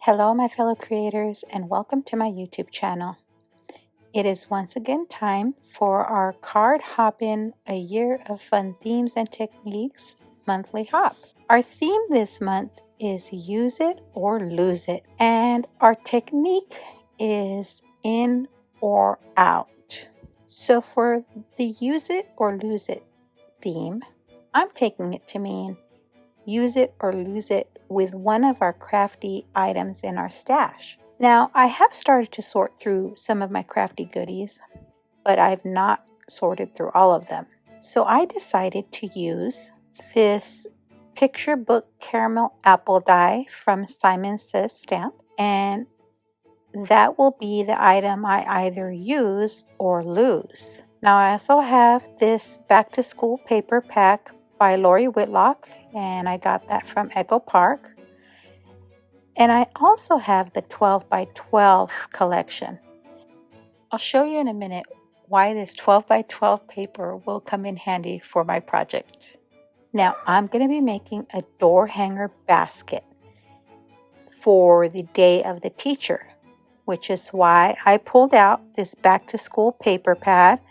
Hello, my fellow creators, and welcome to my YouTube channel. It is once again time for our Card Hoppin' A Year of Fun Themes and Techniques monthly hop. Our theme this month is Use It or Lose It, and our technique is in or out. So for the Use It or Lose It theme, I'm taking it to mean use it or lose it with one of our crafty items in our stash. Now, I have started to sort through some of my crafty goodies, but I've not sorted through all of them. So I decided to use this picture book caramel apple die from Simon Says Stamp, and that will be the item I either use or lose. Now, I also have this back to school paper pack by Lori Whitlock, and I got that from Echo Park. And I also have the 12 by 12 collection. I'll show you in a minute why this 12 by 12 paper will come in handy for my project. Now, I'm going to be making a door hanger basket for the Day of the Teacher, which is why I pulled out this back to school paper pad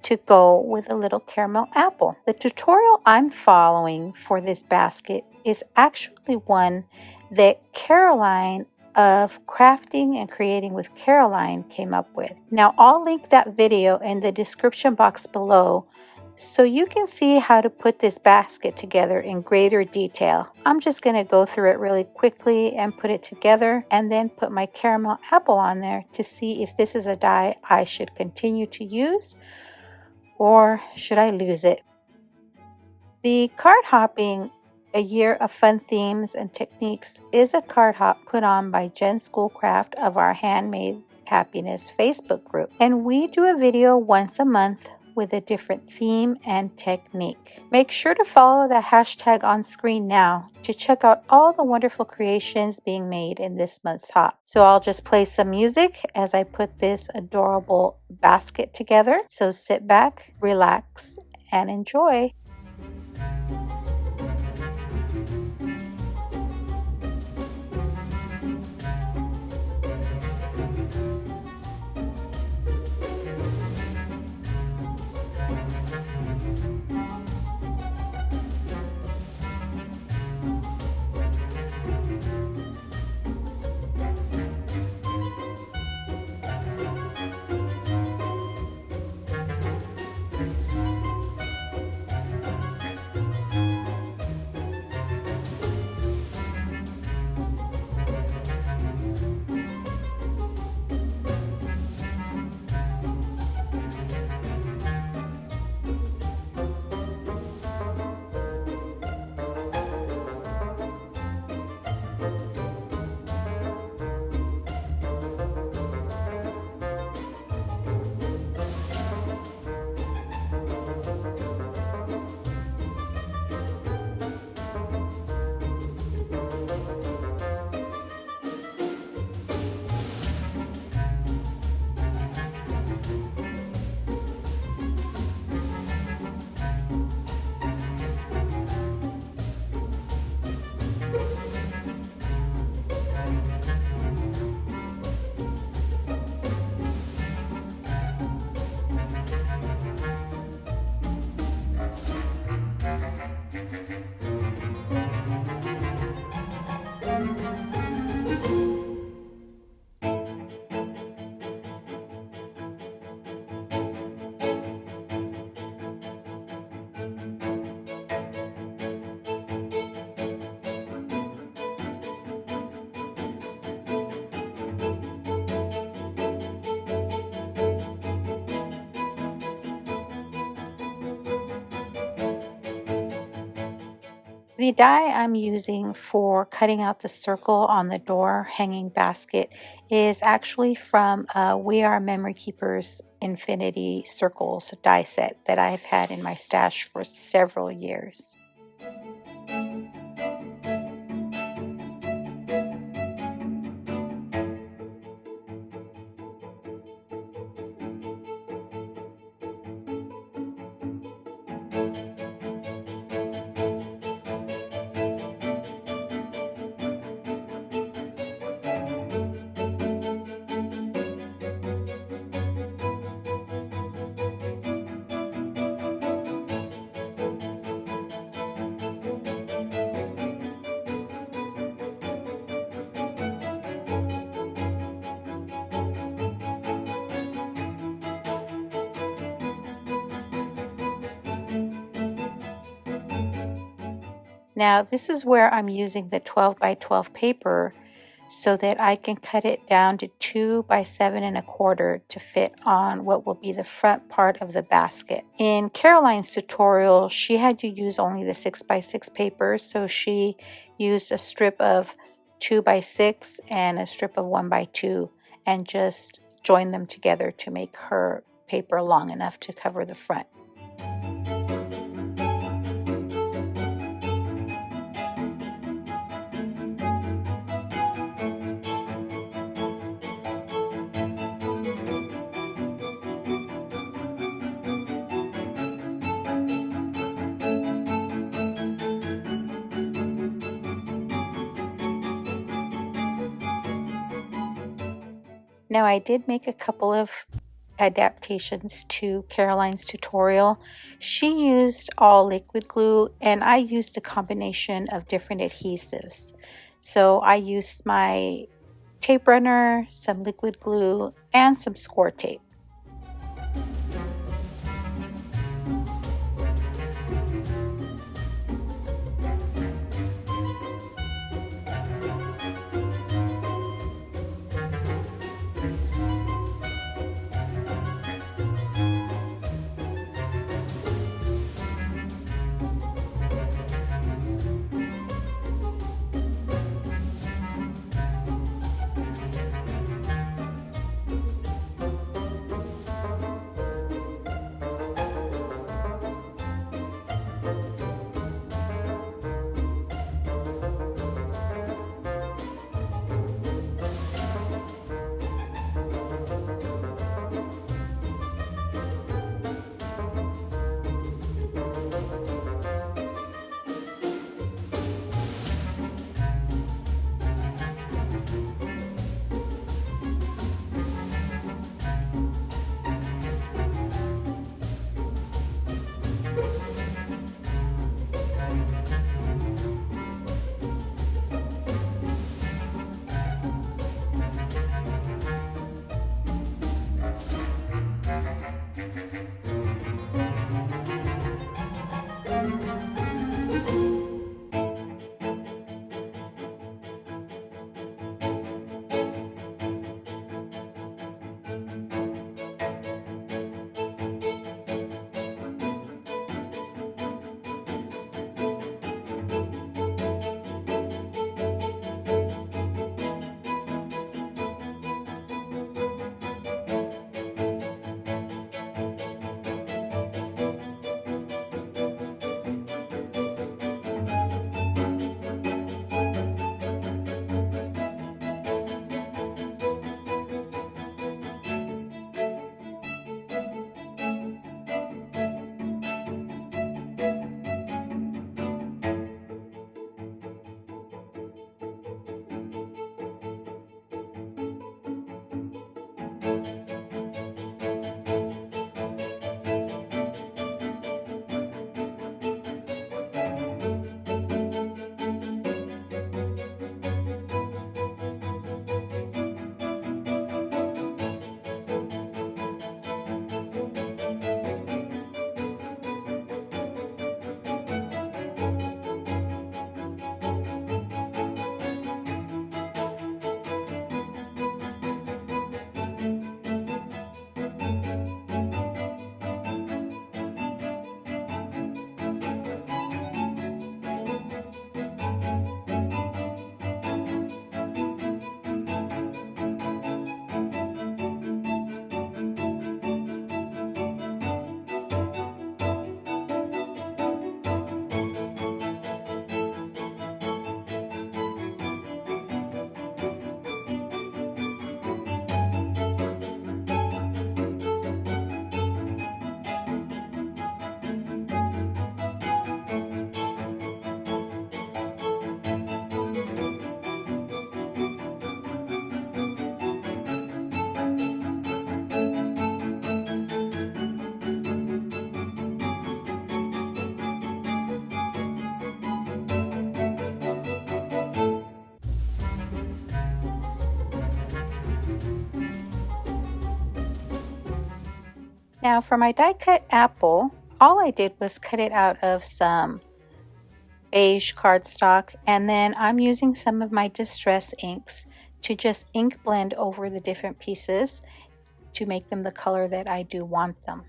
to go with a little caramel apple. The tutorial I'm following for this basket is actually one that Caroline of Crafting and Creating with Caroline came up with. Now I'll link that video in the description box below so you can see how to put this basket together in greater detail. I'm just going to go through it really quickly and put it together and then put my caramel apple on there to see if this is a die I should continue to use or should I lose it? The Card Hopping A Year of Fun Themes and Techniques is a card hop put on by Jen Schoolcraft of our Handmade Happiness Facebook group. And we do a video once a month with a different theme and technique. Make sure to follow the hashtag on screen now to check out all the wonderful creations being made in this month's hop. So I'll just play some music as I put this adorable basket together. So sit back, relax, and enjoy. The die I'm using for cutting out the circle on the door hanging basket is actually from We Are Memory Keepers Infinity Circles die set that I've had in my stash for several years. Now this is where I'm using the 12 by 12 paper so that I can cut it down to 2 by 7¼ to fit on what will be the front part of the basket. In Caroline's tutorial, she had to use only the 6 by 6 paper, so she used a strip of 2 by 6 and a strip of 1 by 2 and just joined them together to make her paper long enough to cover the front. Now I did make a couple of adaptations to Caroline's tutorial. She used all liquid glue and I used a combination of different adhesives. So I used my tape runner, some liquid glue, and some score tape. Now for my die cut apple, all I did was cut it out of some beige cardstock, and then I'm using some of my distress inks to just ink blend over the different pieces to make them the color that I do want them.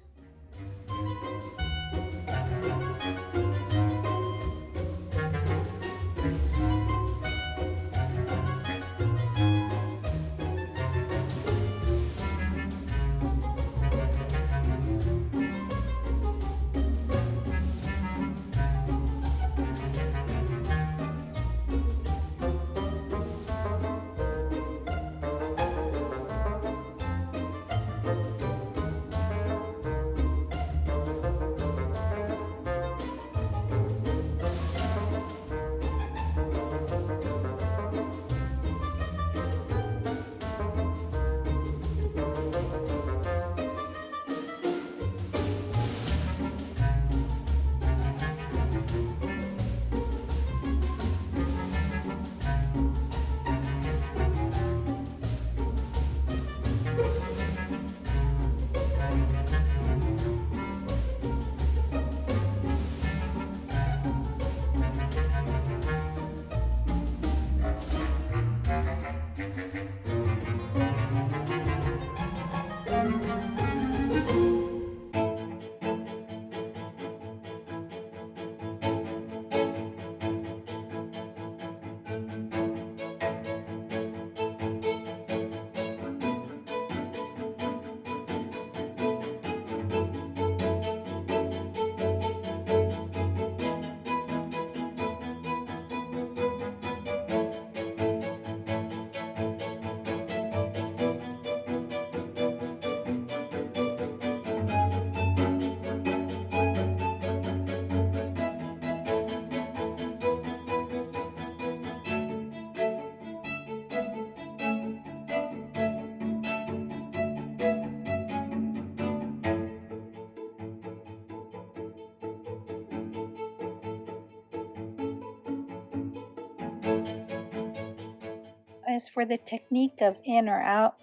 As for the technique of in or out,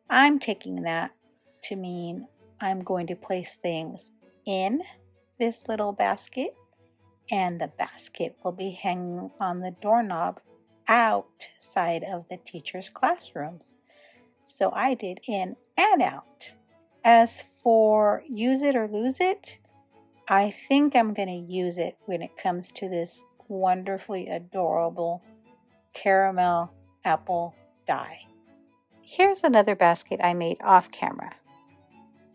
I'm taking that to mean I'm going to place things in this little basket, and the basket will be hanging on the doorknob outside of the teacher's classrooms. So I did in and out. As for use it or lose it, I think I'm going to use it when it comes to this wonderfully adorable caramel apple die. Here's another basket I made off camera.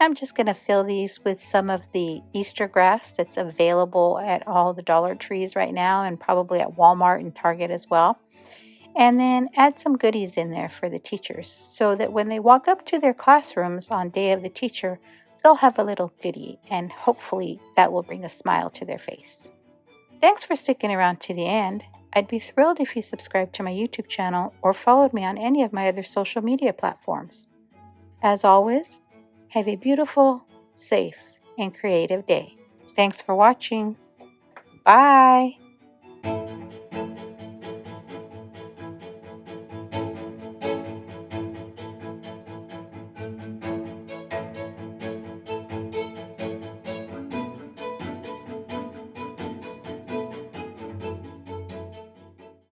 I'm just going to fill these with some of the Easter grass that's available at all the Dollar Trees right now, and probably at Walmart and Target as well. And then add some goodies in there for the teachers so that when they walk up to their classrooms on Day of the Teacher, they'll have a little goodie, and hopefully that will bring a smile to their face. Thanks for sticking around to the end. I'd be thrilled if you subscribed to my YouTube channel or followed me on any of my other social media platforms. As always, have a beautiful, safe, and creative day. Thanks for watching. Bye!